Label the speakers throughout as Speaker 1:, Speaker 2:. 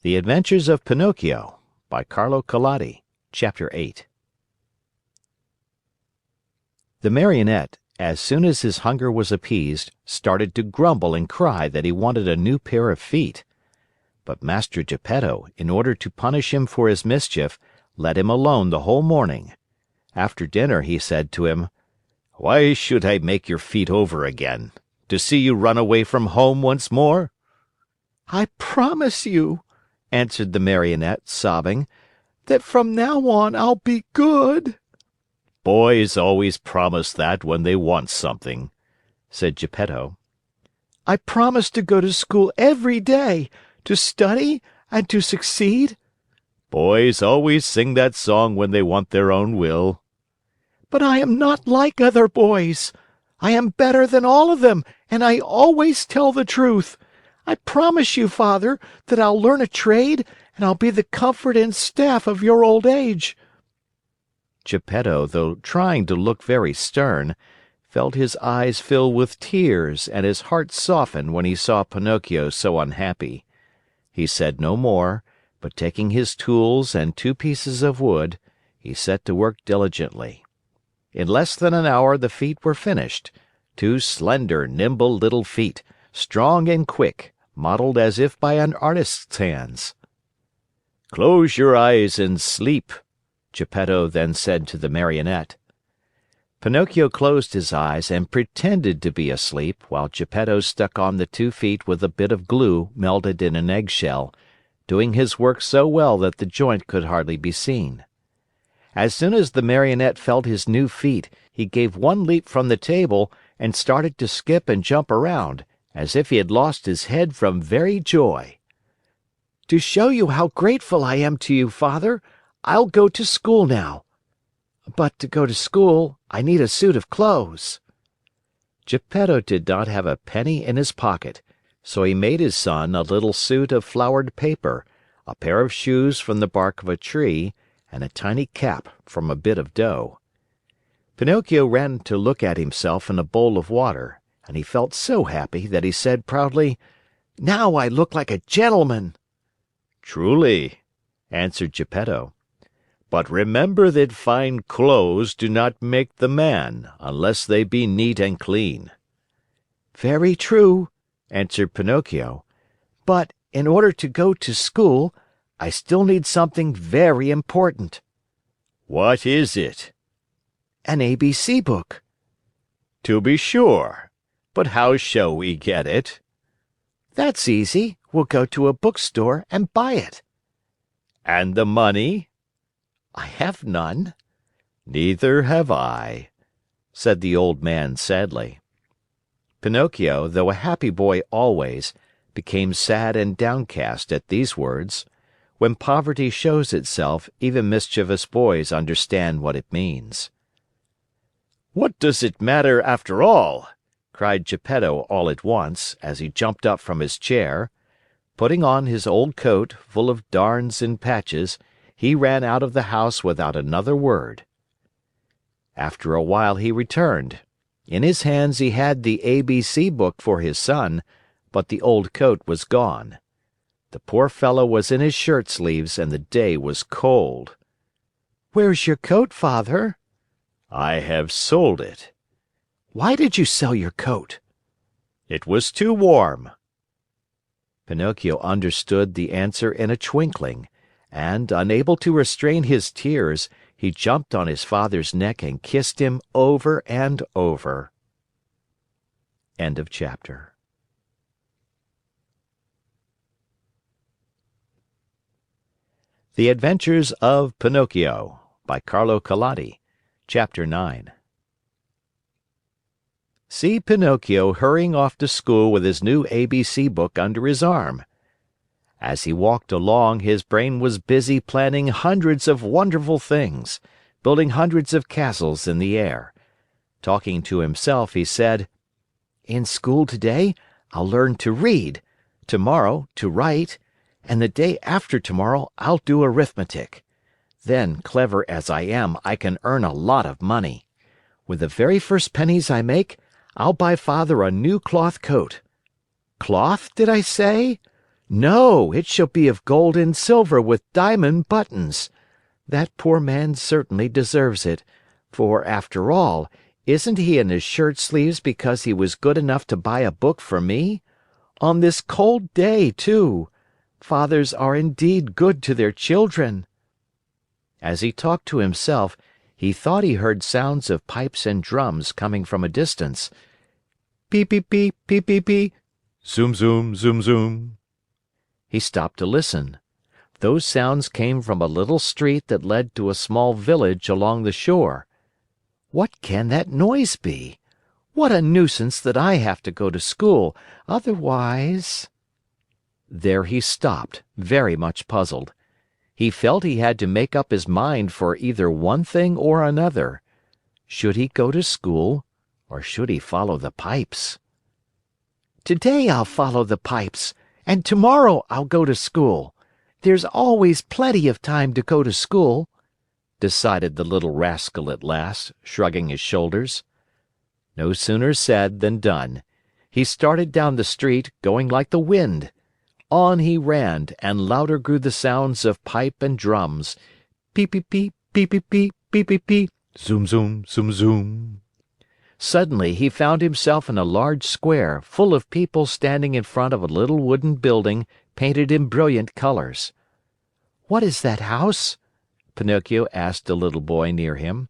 Speaker 1: The Adventures of Pinocchio by Carlo Collodi. Chapter 8. The Marionette, as soon as his hunger was appeased, started to grumble and cry that he wanted a new pair of feet. But Master Geppetto, in order to punish him for his mischief, let him alone the whole morning. After dinner he said to him, "Why should I make your feet over again? To see you run away from home once more?"
Speaker 2: "I promise you," answered the Marionette, sobbing, "that from now on I'll be good."
Speaker 1: "Boys always promise that when they want something," said Geppetto.
Speaker 2: "I promise to go to school every day, to study and to succeed."
Speaker 1: "Boys always sing that song when they want their own will."
Speaker 2: "But I am not like other boys. I am better than all of them, and I always tell the truth. I promise you, Father, that I'll learn a trade, and I'll be the comfort and staff of your old age."
Speaker 1: Geppetto, though trying to look very stern, felt his eyes fill with tears and his heart soften when he saw Pinocchio so unhappy. He said no more, but taking his tools and 2 pieces of wood, he set to work diligently. In less than an hour the feet were finished, 2 slender, nimble little feet, strong and quick, modeled as if by an artist's hands. "Close your eyes and sleep," Geppetto then said to the Marionette. Pinocchio closed his eyes and pretended to be asleep while Geppetto stuck on the 2 feet with a bit of glue melted in an eggshell, doing his work so well that the joint could hardly be seen. As soon as the Marionette felt his new feet, he gave one leap from the table and started to skip and jump around, as if he had lost his head from very joy.
Speaker 2: "To show you how grateful I am to you, Father, I'll go to school now. But to go to school, I need a suit of clothes."
Speaker 1: Geppetto did not have a penny in his pocket, so he made his son a little suit of flowered paper, a pair of shoes from the bark of a tree, and a tiny cap from a bit of dough. Pinocchio ran to look at himself in a bowl of water, and he felt so happy that he said proudly, "Now I look like a gentleman." "Truly," answered Geppetto. "But remember that fine clothes do not make the man unless they be neat and clean."
Speaker 2: "Very true," answered Pinocchio. "But in order to go to school, I still need something very important."
Speaker 1: "What is it?"
Speaker 2: "An ABC book."
Speaker 1: "To be sure. But how shall we get it?"
Speaker 2: "That's easy. We'll go to a bookstore and buy it."
Speaker 1: "And the money?"
Speaker 2: "I have none."
Speaker 1: "Neither have I," said the old man sadly. Pinocchio, though a happy boy always, became sad and downcast at these words. When poverty shows itself, even mischievous boys understand what it means. "What does it matter after all?" cried Geppetto all at once, as he jumped up from his chair. Putting on his old coat, full of darns and patches, he ran out of the house without another word. After a while he returned. In his hands he had the ABC book for his son, but the old coat was gone. The poor fellow was in his shirt sleeves and the day was cold.
Speaker 2: "Where's your coat, Father?"
Speaker 1: "I have sold it."
Speaker 2: "Why did you sell your coat?"
Speaker 1: "It was too warm."
Speaker 2: Pinocchio understood the answer in a twinkling, and, unable to restrain his tears, he jumped on his father's neck and kissed him over and over. End of chapter. The Adventures of Pinocchio by Carlo Collodi. Chapter 9. See Pinocchio hurrying off to school with his new ABC book under his arm. As he walked along, his brain was busy planning hundreds of wonderful things, building hundreds of castles in the air. Talking to himself, he said, "In school today, I'll learn to read, tomorrow to write, and the day after tomorrow I'll do arithmetic. Then, clever as I am, I can earn a lot of money. With the very first pennies I make, I'll buy Father a new cloth coat. Cloth, did I say? No, it shall be of gold and silver with diamond buttons. That poor man certainly deserves it, for, after all, isn't he in his shirt sleeves because he was good enough to buy a book for me? On this cold day, too. Fathers are indeed good to their children." As he talked to himself, he thought he heard sounds of pipes and drums coming from a distance. Peep, peep, peep, peep, peep, peep. Zoom, zoom, zoom, zoom. He stopped to listen. Those sounds came from a little street that led to a small village along the shore. What can that noise be? What a nuisance that I have to go to school. Otherwise... There he stopped, very much puzzled. He felt he had to make up his mind for either one thing or another. Should he go to school, or should he follow the pipes? "Today I'll follow the pipes, and tomorrow I'll go to school. There's always plenty of time to go to school," decided the little rascal at last, shrugging his shoulders. No sooner said than done. He started down the street, going like the wind. On he ran, and louder grew the sounds of pipe and drums. Peep, peep, peep, peep, peep, peep, peep, peep, peep. Zoom, zoom, zoom, zoom. Suddenly he found himself in a large square, full of people standing in front of a little wooden building painted in brilliant colors. "What is that house?" Pinocchio asked a little boy near him.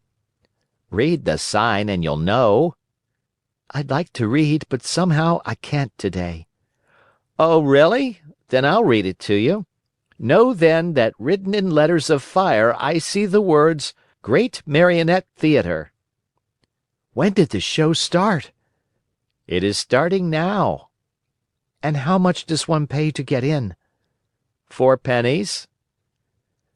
Speaker 2: "Read the sign and you'll know." "I'd like to read, but somehow I can't today." "Oh, really? Then I'll read it to you. Know then that written in letters of fire I see the words, 'Great Marionette Theater.'" "When did the show start?" "It is starting now." "And how much does one pay to get in?" 4 pennies."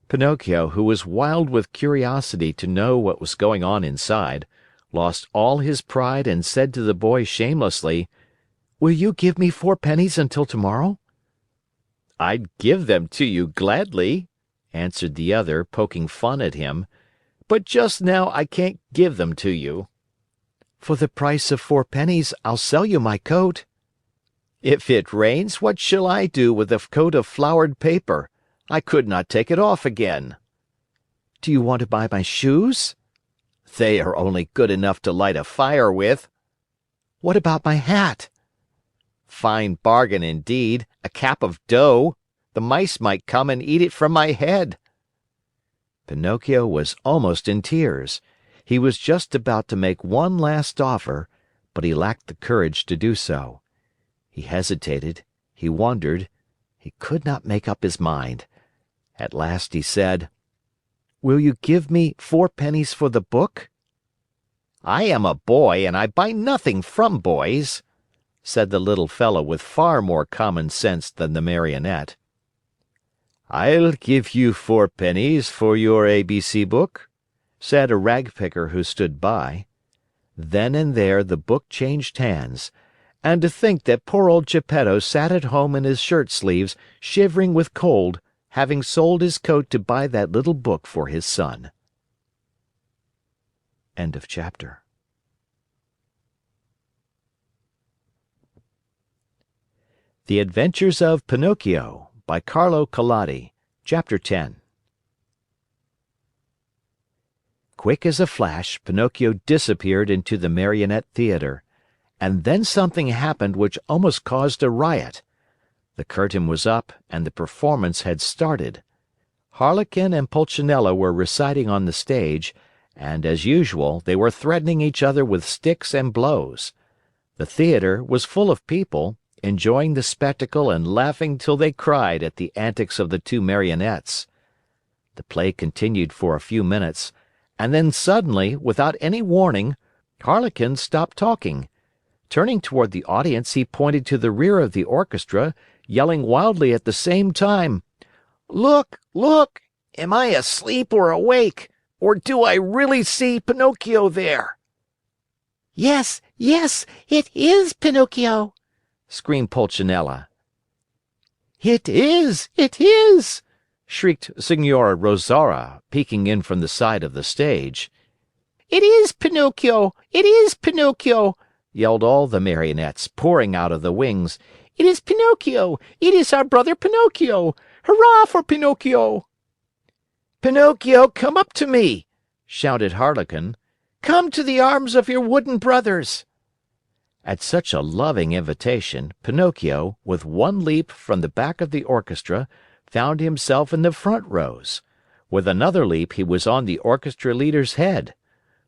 Speaker 2: Pinocchio, who was wild with curiosity to know what was going on inside, lost all his pride and said to the boy shamelessly, "Will you give me 4 pennies until tomorrow?" "I'd give them to you gladly," answered the other, poking fun at him, "but just now I can't give them to you." "For the price of 4 pennies, I'll sell you my coat." "If it rains, what shall I do with a coat of flowered paper? I could not take it off again." "Do you want to buy my shoes?" "They are only good enough to light a fire with." "What about my hat?" "Fine bargain indeed, a cap of dough. The mice might come and eat it from my head." Pinocchio was almost in tears. He was just about to make one last offer, but he lacked the courage to do so. He hesitated, he wondered, he could not make up his mind. At last he said, "Will you give me 4 pennies for the book?" "I am a boy and I buy nothing from boys," said the little fellow with far more common sense than the Marionette. "I'll give you 4 pennies for your ABC book," said a ragpicker who stood by. Then and there the book changed hands. And to think that poor old Geppetto sat at home in his shirt sleeves, shivering with cold, having sold his coat to buy that little book for his son. End of chapter. The Adventures of Pinocchio by Carlo Collodi. Chapter 10. Quick as a flash, Pinocchio disappeared into the Marionette Theater. And then something happened which almost caused a riot. The curtain was up and the performance had started. Harlequin and Pulcinella were reciting on the stage, and, as usual, they were threatening each other with sticks and blows. The theater was full of people, enjoying the spectacle and laughing till they cried at the antics of the 2 marionettes. The play continued for a few minutes, and then suddenly, without any warning, Harlequin stopped talking. Turning toward the audience, he pointed to the rear of the orchestra, yelling wildly at the same time, "Look! Look! Am I asleep or awake? Or do I really see Pinocchio there?"
Speaker 3: "Yes, yes, it is Pinocchio!"
Speaker 2: screamed Pulcinella.
Speaker 3: It is!"
Speaker 2: shrieked Signora Rosaura, peeking in from the side of the stage.
Speaker 3: "It is Pinocchio! It is Pinocchio!"
Speaker 2: yelled all the Marionettes, pouring out of the wings.
Speaker 3: It is Pinocchio! It is our brother Pinocchio! Hurrah for Pinocchio!"
Speaker 2: "Pinocchio, come up to me!" shouted Harlequin. "Come to the arms of your wooden brothers!" At such a loving invitation, Pinocchio, with one leap from the back of the orchestra, found himself in the front rows. With another leap, he was on the orchestra leader's head.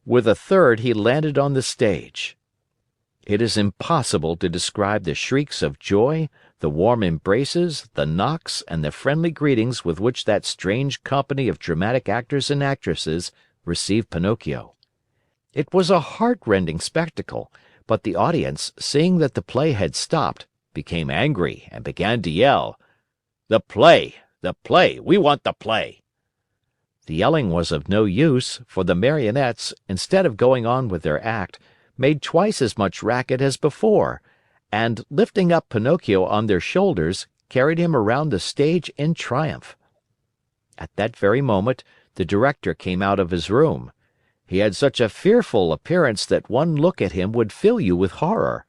Speaker 2: With a third, he landed on the stage. It is impossible to describe the shrieks of joy, the warm embraces, the knocks, and the friendly greetings with which that strange company of dramatic actors and actresses received Pinocchio. It was a heart-rending spectacle, but the audience, seeing that the play had stopped, became angry and began to yell, "The play! The play! We want the play!" The yelling was of no use, for the Marionettes, instead of going on with their act, made twice as much racket as before, and, lifting up Pinocchio on their shoulders, carried him around the stage in triumph. At that very moment, the director came out of his room. He had such a fearful appearance that one look at him would fill you with horror.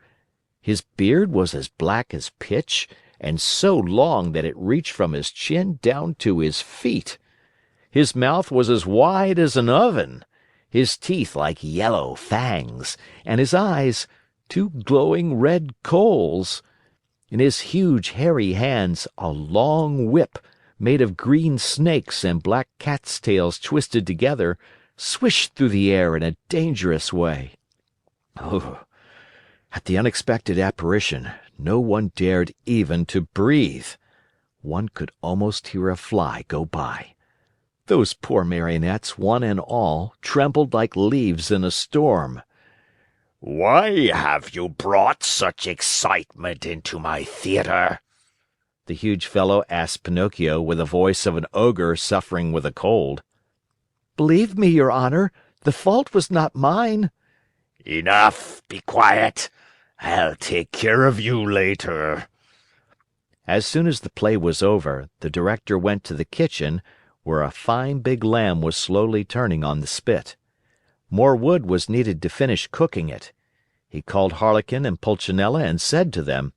Speaker 2: His beard was as black as pitch, and so long that it reached from his chin down to his feet. His mouth was as wide as an oven, his teeth like yellow fangs, and his eyes two glowing red coals. In his huge hairy hands a long whip, made of green snakes and black cats' tails twisted together, swished through the air in a dangerous way. Oh, at the unexpected apparition, no one dared even to breathe. One could almost hear a fly go by. Those poor Marionettes, one and all, trembled like leaves in a storm.
Speaker 4: "Why have you brought such excitement into my theater?"
Speaker 2: the huge fellow asked Pinocchio with the voice of an ogre suffering with a cold. "Believe me, your honor, the fault was not mine."
Speaker 4: "Enough! Be quiet! I'll take care of you later."
Speaker 2: As soon as the play was over, the director went to the kitchen, where a fine big lamb was slowly turning on the spit. More wood was needed to finish cooking it. He called Harlequin and Pulcinella and said to them,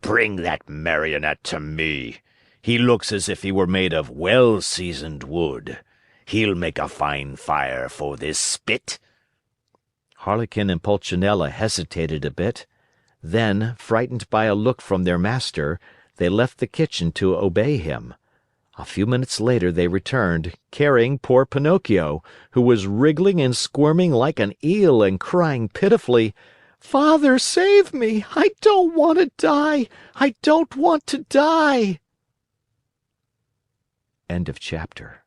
Speaker 4: "Bring that Marionette to me. He looks as if he were made of well-seasoned wood. He'll make a fine fire for this spit."
Speaker 2: Harlequin and Pulcinella hesitated a bit. Then, frightened by a look from their master, they left the kitchen to obey him. A few minutes later they returned, carrying poor Pinocchio, who was wriggling and squirming like an eel and crying pitifully, "Father, save me! I don't want to die! I don't want to die!" End of chapter.